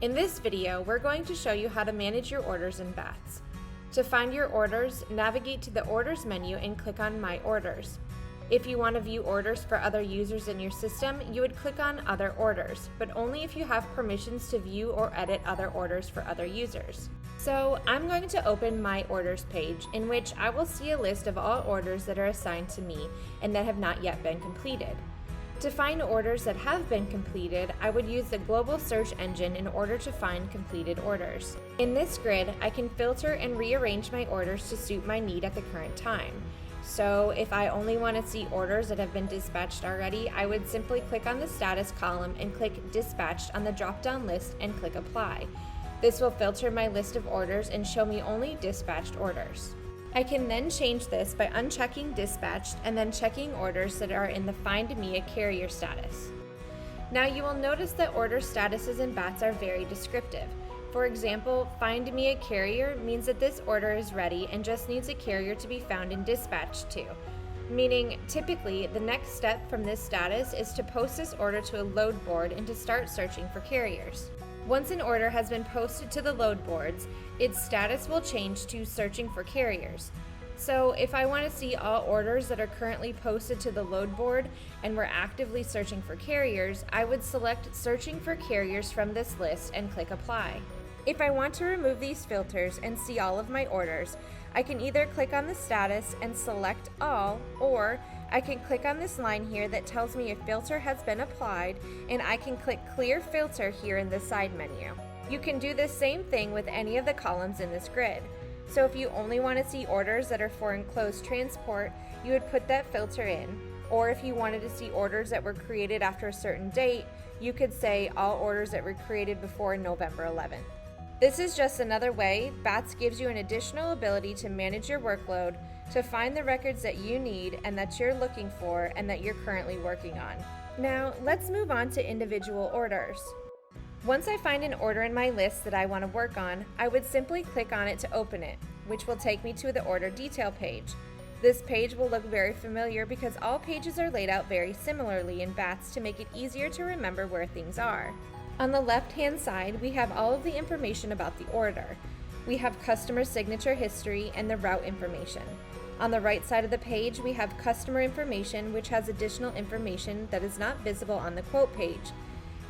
In this video, we're going to show you how to manage your orders in BATS. To find your orders, navigate to the Orders menu and click on My Orders. If you want to view orders for other users in your system, you would click on Other Orders, but only if you have permissions to view or edit other orders for other users. So I'm going to open My Orders page, in which I will see a list of all orders that are assigned to me and that have not yet been completed. To find orders that have been completed, I would use the global search engine in order to find completed orders. In this grid, I can filter and rearrange my orders to suit my need at the current time. So if I only want to see orders that have been dispatched already, I would simply click on the status column and click Dispatched on the drop-down list and click Apply. This will filter my list of orders and show me only dispatched orders. I can then change this by unchecking Dispatched and then checking orders that are in the Find Me a Carrier status. Now you will notice that order statuses in BATS are very descriptive. For example, Find Me a Carrier means that this order is ready and just needs a carrier to be found and dispatched to. Meaning, typically, the next step from this status is to post this order to a load board and to start searching for carriers. Once an order has been posted to the load boards, its status will change to Searching for Carriers. So if I want to see all orders that are currently posted to the load board and we're actively searching for carriers, I would select Searching for Carriers from this list and click Apply. If I want to remove these filters and see all of my orders, I can either click on the status and select all, or I can click on this line here that tells me a filter has been applied, and I can click Clear Filter here in the side menu. You can do the same thing with any of the columns in this grid. So if you only want to see orders that are for enclosed transport, you would put that filter in. Or if you wanted to see orders that were created after a certain date, you could say all orders that were created before November 11th. This is just another way BATS gives you an additional ability to manage your workload, to find the records that you need and that you're looking for and that you're currently working on. Now, let's move on to individual orders. Once I find an order in my list that I want to work on, I would simply click on it to open it, which will take me to the order detail page. This page will look very familiar because all pages are laid out very similarly in BATS to make it easier to remember where things are. On the left-hand side, we have all of the information about the order. We have customer signature history and the route information. On the right side of the page, we have customer information, which has additional information that is not visible on the quote page.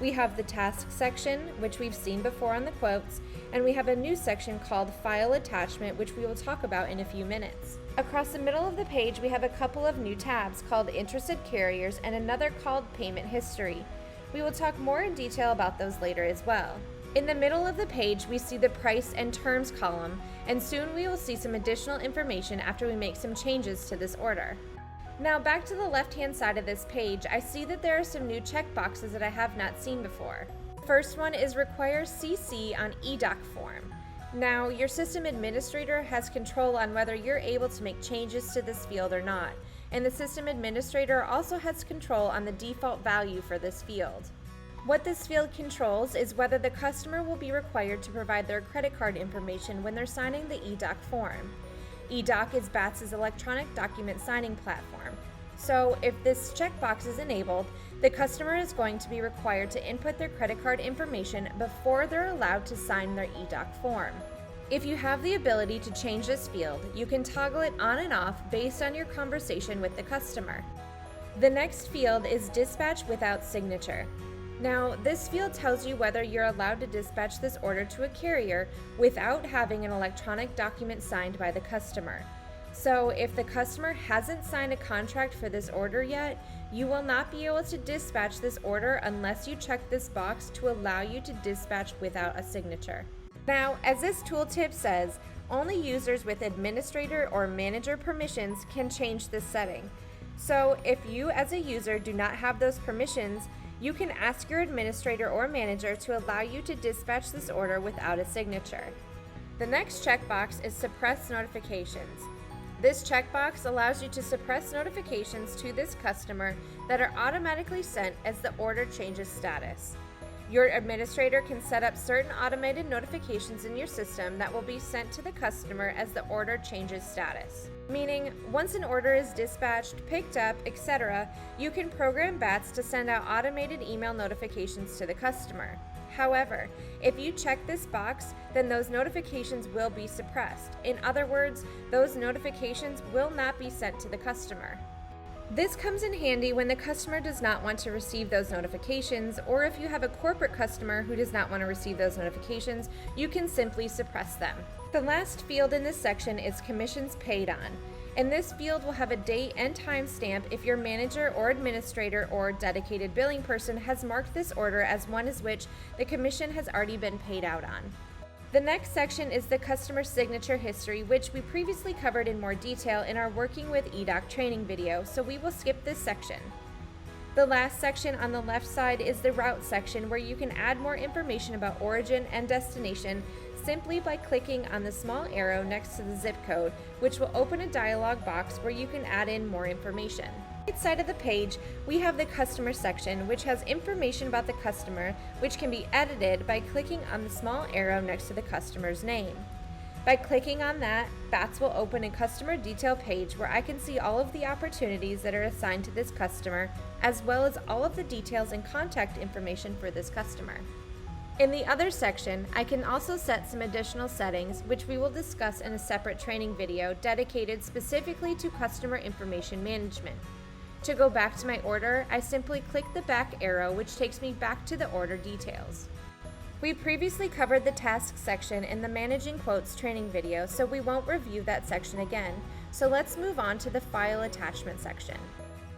We have the task section, which we've seen before on the quotes, and we have a new section called File Attachment, which we will talk about in a few minutes. Across the middle of the page, we have a couple of new tabs called Interested Carriers and another called Payment History. We will talk more in detail about those later as well. In the middle of the page, we see the Price and Terms column, and soon we will see some additional information after we make some changes to this order. Now back to the left-hand side of this page, I see that there are some new checkboxes that I have not seen before. The first one is Require CC on eDoc form. Now, your system administrator has control on whether you're able to make changes to this field or not, and the system administrator also has control on the default value for this field. What this field controls is whether the customer will be required to provide their credit card information when they're signing the eDoc form. eDoc is BATS' electronic document signing platform. So if this checkbox is enabled, the customer is going to be required to input their credit card information before they're allowed to sign their eDoc form. If you have the ability to change this field, you can toggle it on and off based on your conversation with the customer. The next field is Dispatch Without Signature. Now, this field tells you whether you're allowed to dispatch this order to a carrier without having an electronic document signed by the customer. So if the customer hasn't signed a contract for this order yet, you will not be able to dispatch this order unless you check this box to allow you to dispatch without a signature. Now, as this tooltip says, only users with administrator or manager permissions can change this setting. So if you as a user do not have those permissions, you can ask your administrator or manager to allow you to dispatch this order without a signature. The next checkbox is Suppress Notifications. This checkbox allows you to suppress notifications to this customer that are automatically sent as the order changes status. Your administrator can set up certain automated notifications in your system that will be sent to the customer as the order changes status. Meaning, once an order is dispatched, picked up, etc., you can program BATS to send out automated email notifications to the customer. However, if you check this box, then those notifications will be suppressed. In other words, those notifications will not be sent to the customer. This comes in handy when the customer does not want to receive those notifications, or if you have a corporate customer who does not want to receive those notifications, you can simply suppress them. The last field in this section is commissions paid on. And this field will have a date and time stamp if your manager or administrator or dedicated billing person has marked this order as one as which the commission has already been paid out on. The next section is the customer signature history, which we previously covered in more detail in our Working with eDoc training video, so we will skip this section. The last section on the left side is the route section, where you can add more information about origin and destination simply by clicking on the small arrow next to the zip code, which will open a dialog box where you can add in more information. On the right side of the page, we have the customer section, which has information about the customer, which can be edited by clicking on the small arrow next to the customer's name. By clicking on that, BATS will open a customer detail page where I can see all of the opportunities that are assigned to this customer, as well as all of the details and contact information for this customer. In the other section, I can also set some additional settings, which we will discuss in a separate training video dedicated specifically to customer information management. To go back to my order, I simply click the back arrow, which takes me back to the order details. We previously covered the task section in the Managing Quotes training video, so we won't review that section again. So let's move on to the file attachment section.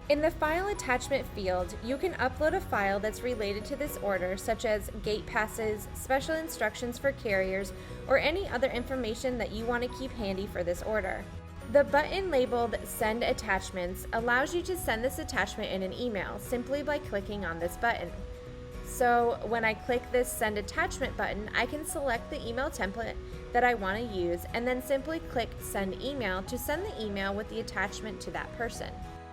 In the file attachment field, you can upload a file that's related to this order, such as gate passes, special instructions for carriers, or any other information that you want to keep handy for this order. The button labeled Send Attachments allows you to send this attachment in an email simply by clicking on this button. So when I click this Send Attachment button, I can select the email template that I want to use and then simply click Send Email to send the email with the attachment to that person.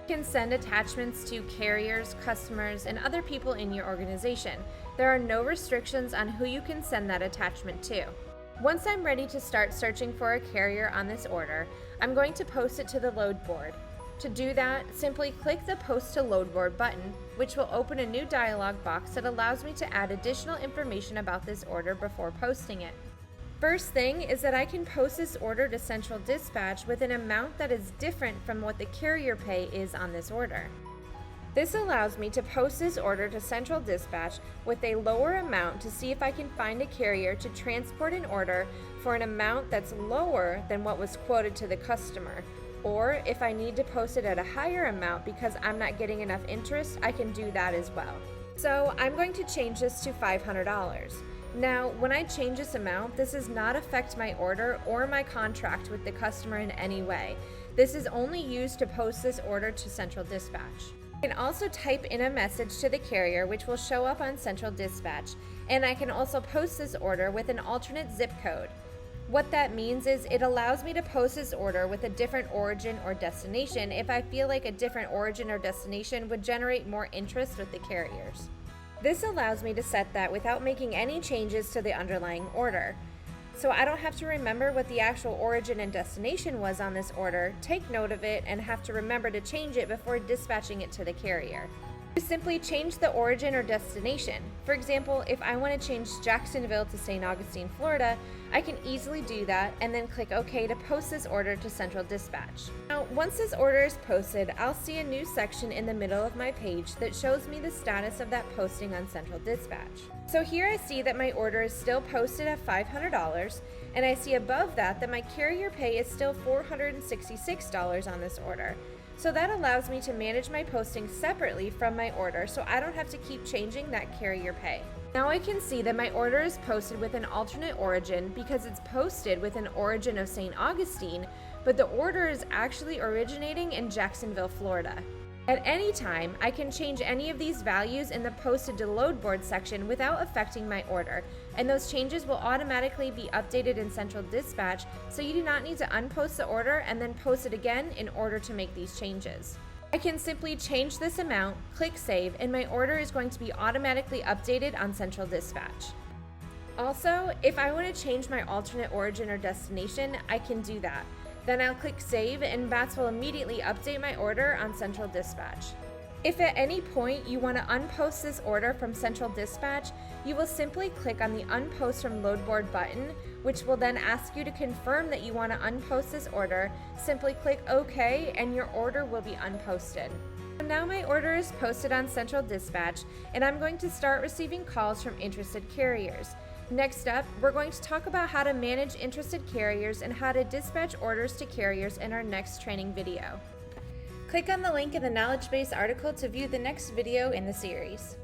You can send attachments to carriers, customers, and other people in your organization. There are no restrictions on who you can send that attachment to. Once I'm ready to start searching for a carrier on this order, I'm going to post it to the load board. To do that, simply click the Post to Load Board button, which will open a new dialog box that allows me to add additional information about this order before posting it. First thing is that I can post this order to Central Dispatch with an amount that is different from what the carrier pay is on this order. This allows me to post this order to Central Dispatch with a lower amount to see if I can find a carrier to transport an order for an amount that's lower than what was quoted to the customer. Or if I need to post it at a higher amount because I'm not getting enough interest, I can do that as well. So I'm going to change this to $500. Now, when I change this amount, this does not affect my order or my contract with the customer in any way. This is only used to post this order to Central Dispatch. I can also type in a message to the carrier, which will show up on Central Dispatch, and I can also post this order with an alternate zip code. What that means is it allows me to post this order with a different origin or destination if I feel like a different origin or destination would generate more interest with the carriers. This allows me to set that without making any changes to the underlying order. So I don't have to remember what the actual origin and destination was on this order, take note of it, and have to remember to change it before dispatching it to the carrier. You simply change the origin or destination. For example, if I want to change Jacksonville to St. Augustine, Florida, I can easily do that and then click OK to post this order to Central Dispatch. Now, once this order is posted, I'll see a new section in the middle of my page that shows me the status of that posting on Central Dispatch. So here I see that my order is still posted at $500, and I see above that my carrier pay is still $466 on this order. So that allows me to manage my posting separately from my order, so I don't have to keep changing that carrier pay. Now I can see that my order is posted with an alternate origin because it's posted with an origin of St. Augustine, but the order is actually originating in Jacksonville, Florida. At any time, I can change any of these values in the Posted to Load Board section without affecting my order, and those changes will automatically be updated in Central Dispatch, so you do not need to unpost the order and then post it again in order to make these changes. I can simply change this amount, click Save, and my order is going to be automatically updated on Central Dispatch. Also, if I want to change my alternate origin or destination, I can do that. Then I'll click Save and BATS will immediately update my order on Central Dispatch. If at any point you want to unpost this order from Central Dispatch, you will simply click on the Unpost from Load Board button, which will then ask you to confirm that you want to unpost this order. Simply click OK and your order will be unposted. Now my order is posted on Central Dispatch and I'm going to start receiving calls from interested carriers. Next up, we're going to talk about how to manage interested carriers and how to dispatch orders to carriers in our next training video. Click on the link in the knowledge base article to view the next video in the series.